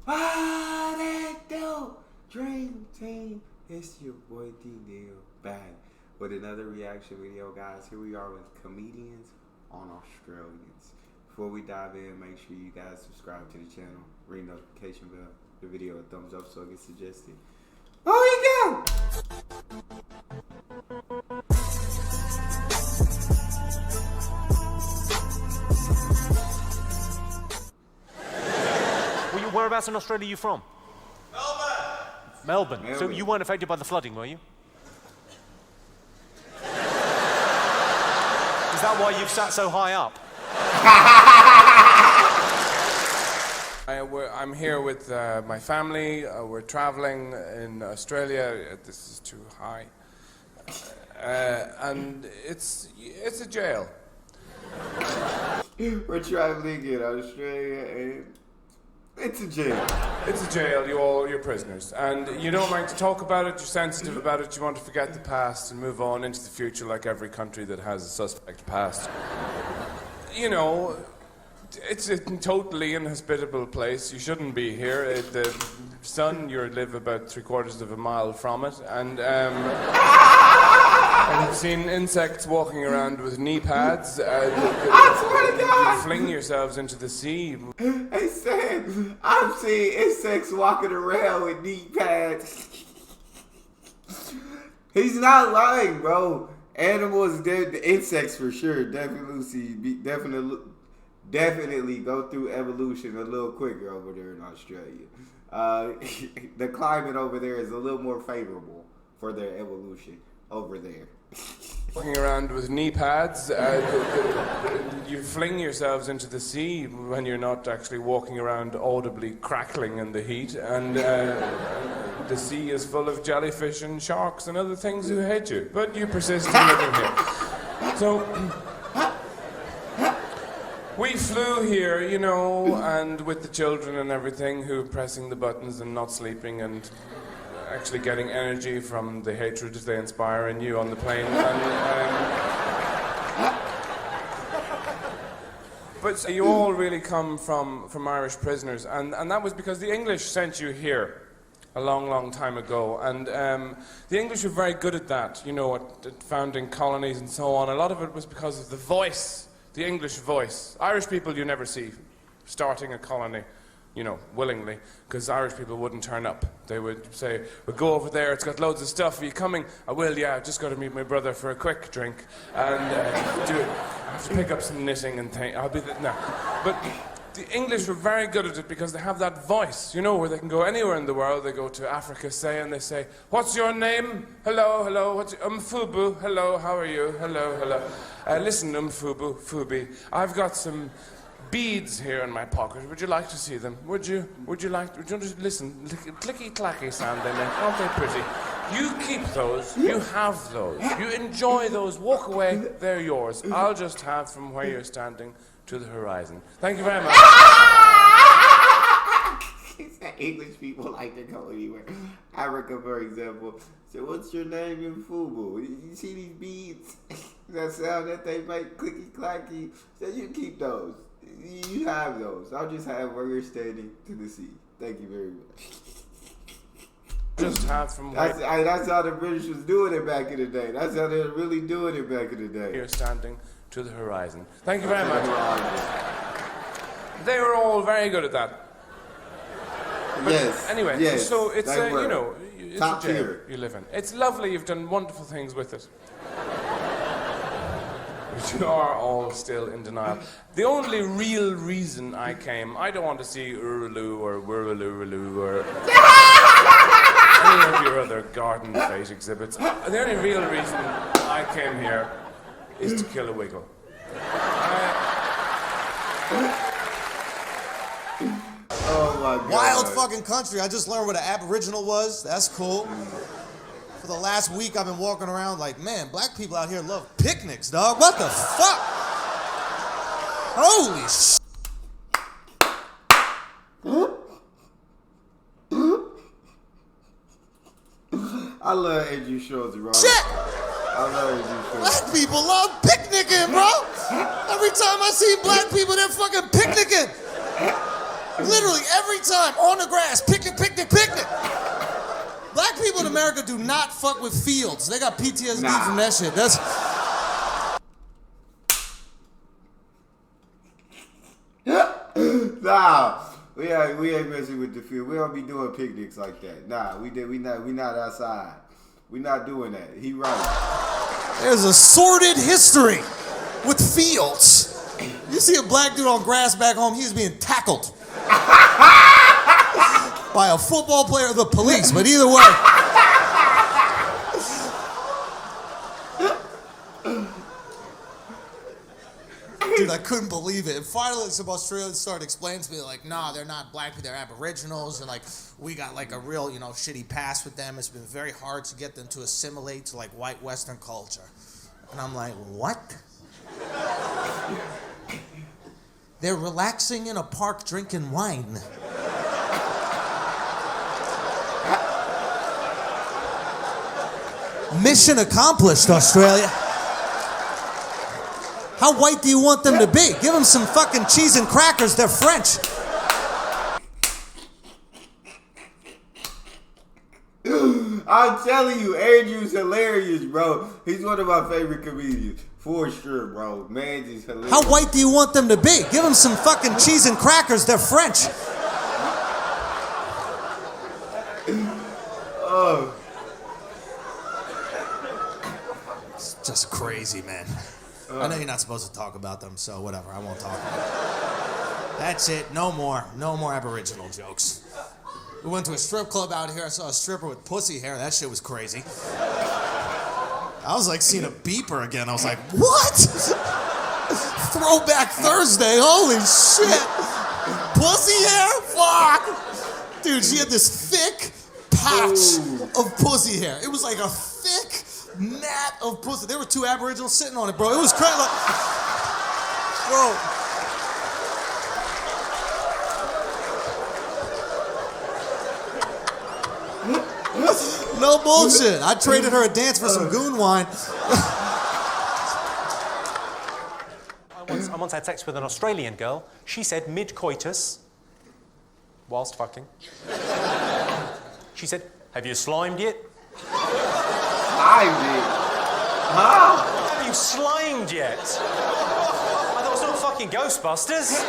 What it do? Dream Team. It's your boy Neal back with another reaction video, guys. Here we are with comedians on Australians. Before we dive in, make sure you guys subscribe to the channel, ring the notification bell, the video a thumbs up so it gets suggested. Oh, you go! Whereabouts in Australia are you from? Melbourne. So you weren't affected by the flooding, were you? Is that why you've sat so high up? I'm here with my family. We're traveling in Australia. This is too high. And it's a jail. We're traveling in Australia and it's a jail. It's a jail. You're prisoners. And you don't like to talk about it. You're sensitive about it. You want to forget the past and move on into the future like every country that has a suspect past. You know, it's a totally inhospitable place. You shouldn't be here. The sun, you live about 3/4 of a mile from it. And I've seen insects walking around with knee pads. You fling yourselves into the sea. Hey, Sam, I've seen insects walking around with knee pads. He's not lying, bro. Animals, the insects for sure, definitely go through evolution a little quicker over there in Australia. The climate over there is a little more favorable for their evolution over there. Walking around with knee pads, you fling yourselves into the sea when you're not actually walking around audibly crackling in the heat, and the sea is full of jellyfish and sharks and other things who hate you, but you persist in living here. So we flew here, you know, and with the children and everything who are pressing the buttons and not sleeping and actually getting energy from the hatred they inspire in you on the plane. But you all really come from Irish prisoners, and that was because the English sent you here a long time ago, and the English were very good at that, you know, at founding colonies and so on. A lot of it was because of the voice, the English voice. Irish people you never see starting a colony, you know, willingly, because Irish people wouldn't turn up. They would say, we'll go over there, it's got loads of stuff, are you coming? I will, yeah, I've just got to meet my brother for a quick drink, and I have to pick up some knitting and things, I'll be there. No. But the English were very good at it because they have that voice, you know, where they can go anywhere in the world. They go to Africa, say, and they say, what's your name? Hello, what's your, Fubu, hello, how are you? Hello. Listen, Fubi, I've got some beads here in my pocket. Would you like to see them? Would you just listen? Clicky clacky sound they make. Aren't they pretty? You keep those. You have those. You enjoy those. Walk away. They're yours. I'll just have from where you're standing to the horizon. Thank you very much. English people like to go anywhere. Africa, for example. So what's your name in Fubu? You see these beads? That sound that they make, clicky clacky. So you keep those. You have those. I'll just have where you're standing to the sea. Thank you very much. Just have from that's how the British was doing it back in the day. That's how they were really doing it back in the day. You're standing to the horizon. Thank you very much. They were all very good at that. But yes. Anyway, yes, so it's you know, it's top a jail tier you live in. It's lovely. You've done wonderful things with it. But you are all still in denial. The only real reason I came, I don't want to see Urulu or Wurulurulu or any of your other garden fete exhibits. The only real reason I came here is to kill a wiggle. Oh my God. Wild fucking country. I just learned what an aboriginal was. That's cool. For the last week, I've been walking around like, man, black people out here love picnics, dog. What the fuck? Holy shit. I love Andrew Schultz, bro. Shit! I love Andrew Schultz. Black people love picnicking, bro. Every time I see black people, they're fucking picnicking. Literally every time on the grass, picnic, picnic, picnic. Black people in America do not fuck with fields. They got PTSD from that shit. That's. Nah, we ain't messing with the field. We don't be doing picnics like that. Nah, we not outside. We not doing that. He right. There's a sordid history with fields. You see a black dude on grass back home, he's being tackled by a football player or the police, but either way. Dude, I couldn't believe it. And finally, some Australians started explaining to me, like, nah, they're not black people, they're Aboriginals, and, like, we got, like, a real, shitty past with them. It's been very hard to get them to assimilate to, like, white Western culture. And I'm like, what? They're relaxing in a park drinking wine. Mission accomplished, Australia. How white do you want them to be? Give them some fucking cheese and crackers. They're French. I'm telling you, Andrew's hilarious, bro. He's one of my favorite comedians. For sure, bro. Man, he's hilarious. How white do you want them to be? Give them some fucking cheese and crackers. They're French. Oh. It's just crazy, man. I know you're not supposed to talk about them, so whatever. I won't talk about it. That's it. No more Aboriginal jokes. We went to a strip club out here. I saw a stripper with pussy hair. That shit was crazy. I was like seeing a beeper again. I was like, what? Throwback Thursday. Holy shit. Pussy hair? Fuck. Dude, she had this thick patch of pussy hair. It was like a thick mat of pussy. There were two Aboriginals sitting on it, bro. It was crazy. Like, bro. No bullshit. I traded her a dance for some goon wine. I once had sex with an Australian girl. She said mid-coitus, whilst fucking. She said, "Have you slimed yet?" Slimed it? Huh? Have you slimed yet? I thought it was all fucking Ghostbusters.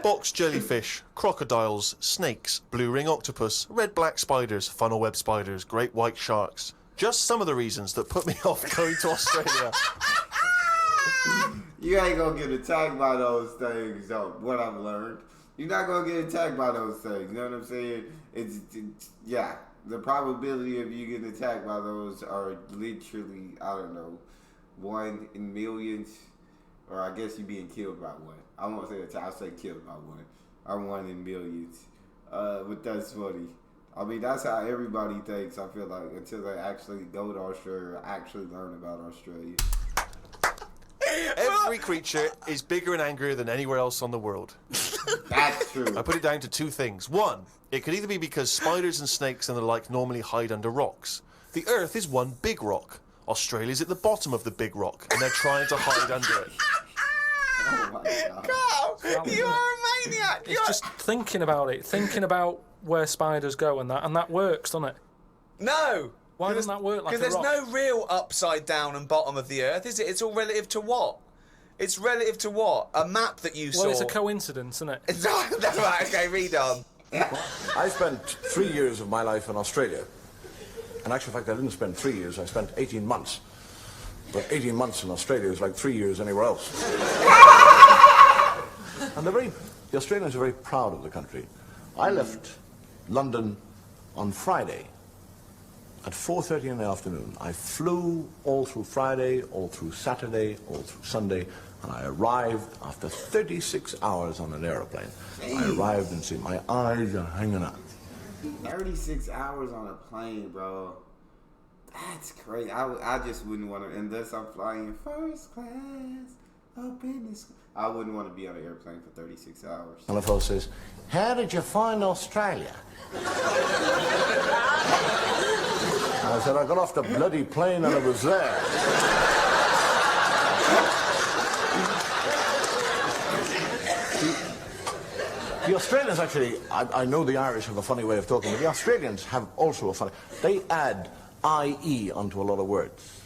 Box jellyfish, crocodiles, snakes, blue ring octopus, red-black spiders, funnel web spiders, great white sharks. Just some of the reasons that put me off going to Australia. You ain't gonna get attacked by those things, though, what I've learned. You're not gonna get attacked by those things, you know what I'm saying? It's yeah, the probability of you getting attacked by those are literally, I don't know, 1 in millions, or I guess you being killed by one. I won't say attacked, I'll say killed by one. I'm 1 in millions. But that's funny. I mean, that's how everybody thinks, I feel like, until they actually go to Australia or actually learn about Australia. Every creature is bigger and angrier than anywhere else on the world. That's true. I put it down to 2 things. 1, it could either be because spiders and snakes and the like normally hide under rocks. The Earth is one big rock. Australia's at the bottom of the big rock, and they're trying to hide under it. Oh my God. Carl, you are a maniac. It's just thinking about it, thinking about where spiders go and that works, doesn't it? No. Why doesn't that work like a rock? Because there's no real upside down and bottom of the earth, is it? It's all relative to what? It's relative to what? A map that you saw. Well, it's a coincidence, isn't it? That's right, okay, read on. I spent 3 years of my life in Australia. In actual fact, I didn't spend 3 years, I spent 18 months. But 18 months in Australia is like 3 years anywhere else. And the Australians are very proud of the country. I left London on Friday at 4:30 in the afternoon. I flew all through Friday, all through Saturday, all through Sunday, and I arrived after 36 hours on an aeroplane. I arrived and see my eyes are hanging out. 36 hours on a plane, bro. That's crazy. I just wouldn't want to, unless I'm flying first class up in the sky. I wouldn't want to be on an airplane for 36 hours. And the fellow says, "How did you find Australia?" I said, "I got off the bloody plane and it was there." The Australians actually, I know the Irish have a funny way of talking, but the Australians have also a funny, they add IE onto a lot of words.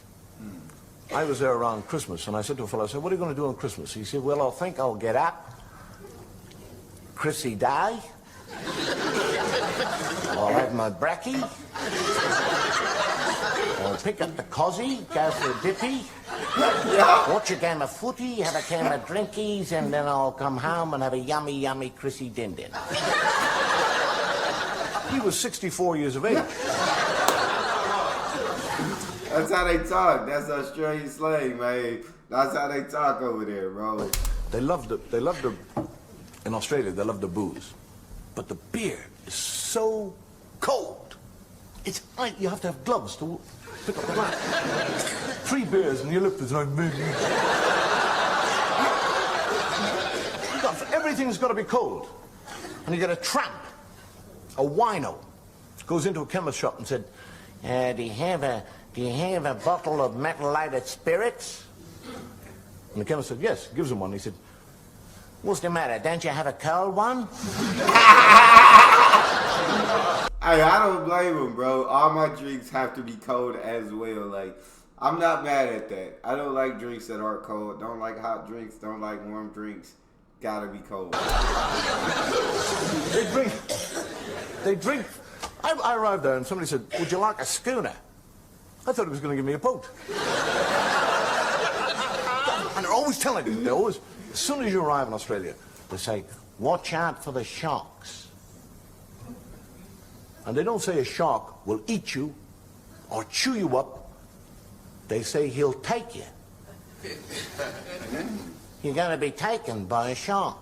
I was there around Christmas, and I said to a fellow, I said, what are you going to do on Christmas? He said, well, I think I'll get up, Chrissy die, I'll have my brekkie, I'll pick up the cozzy, go for a dippy, watch a game of footy, have a game of drinkies, and then I'll come home and have a yummy, yummy Chrissy din din. He was 64 years of age. That's how they talk. That's Australian slang, man. That's how they talk over there, bro. They love the, in Australia, they love the booze. But the beer is so cold. It's, you have to have gloves to pick up the glass. 3 beers and your lip is like, everything's got to be cold. And you get a tramp, a wino, goes into a chemist shop and said, do you have a bottle of methylated spirits? And the chemist said, yes. Gives him one. He said, what's the matter? Don't you have a cold one? Hey, I don't blame him, bro. All my drinks have to be cold as well. Like, I'm not mad at that. I don't like drinks that aren't cold. Don't like hot drinks. Don't like warm drinks. Gotta be cold. They drink. I arrived there and somebody said, would you like a schooner? I thought he was going to give me a boat. And they're always telling you, as soon as you arrive in Australia, they say, watch out for the sharks. And they don't say a shark will eat you or chew you up. They say he'll take you. You're going to be taken by a shark.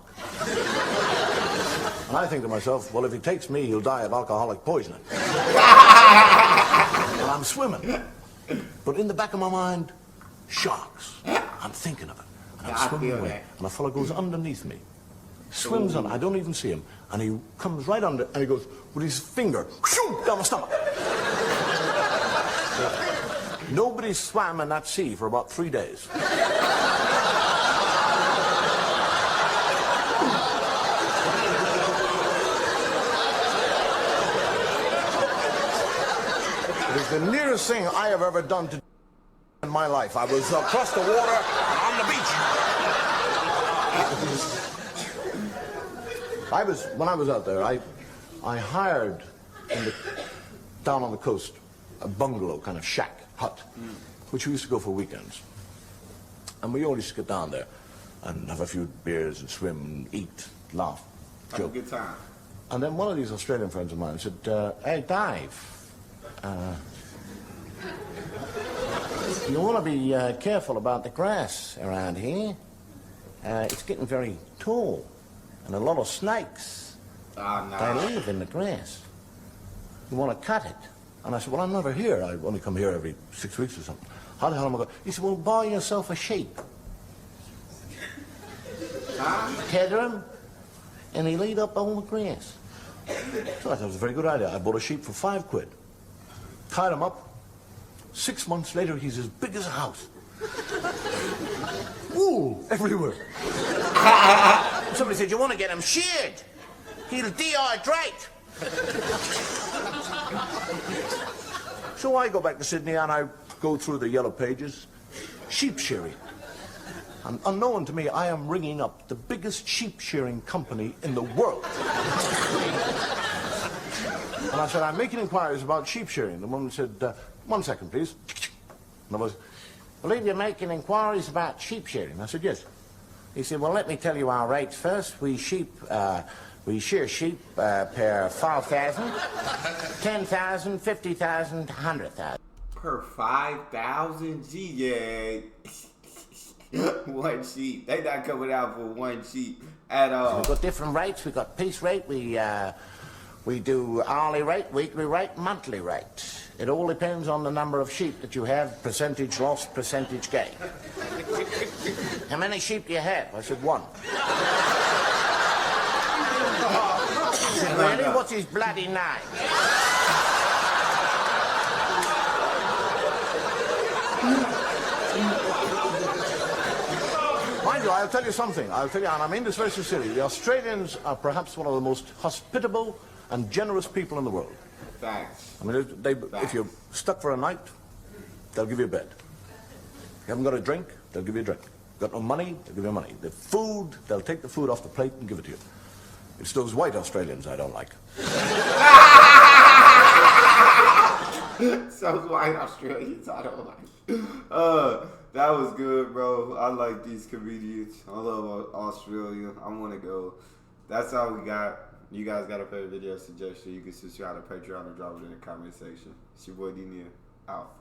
And I think to myself, well, if he takes me, he'll die of alcoholic poisoning. And I'm swimming. But in the back of my mind, sharks. I'm thinking of it. And I'm swimming away. And a fellow goes underneath me. Swims on. I don't even see him. And he comes right under, and he goes with his finger down my stomach. Nobody swam in that sea for about 3 days. It is the nearest thing I have ever done to in my life. I was across the water on the beach. When I was out there, I hired down on the coast a bungalow kind of shack, hut, which we used to go for weekends. And we always get down there and have a few beers and swim and eat, laugh, joke. Have a good time. And then one of these Australian friends of mine said, hey, Dave, you want to be careful about the grass around here. It's getting very tall, and a lot of snakes. They live in the grass. You want to cut it. And I said, well, I'm never here. I only come here every 6 weeks or something. How the hell am I going? He said, well, buy yourself a sheep. Tether him, and he'll eat up all the grass. So I thought it was a very good idea. I bought a sheep for £5. Tied him up. 6 months later, he's as big as a house. Wool everywhere. Somebody said, you want to get him sheared? He'll dehydrate. So I go back to Sydney and I go through the yellow pages. Sheep shearing. And unknown to me, I am ringing up the biggest sheep shearing company in the world. And I said, I'm making inquiries about sheep shearing. The woman said, 1 second, please. And I was, I believe you're making inquiries about sheep shearing. I said, yes. He said, well, let me tell you our rates first. We shear sheep per 5,000, 10,000, 50,000, 100,000. Per 5,000? Gee, yeah. One sheep. They not coming out for one sheep at all. So we've got different rates. We've got piece rate. We do hourly rate, weekly rate, monthly rate. It all depends on the number of sheep that you have, percentage loss, percentage gain. How many sheep do you have? I said, 1. He said, really? What's his bloody name? My mind you, I'll tell you something. I'll tell you, and I mean this very sincerely. The Australians are perhaps one of the most hospitable and generous people in the world. Facts. I mean, if you're stuck for a night, they'll give you a bed. You haven't got a drink, they'll give you a drink. Got no money, they'll give you money. The food, they'll take the food off the plate and give it to you. It's those white Australians I don't like. So white Australians, I don't like. That was good, bro. I like these comedians. I love Australia. I want to go. That's all we got. You guys got a favorite video suggestion? You can subscribe to Patreon or drop it in the comment section. It's your boy D Neal. Out.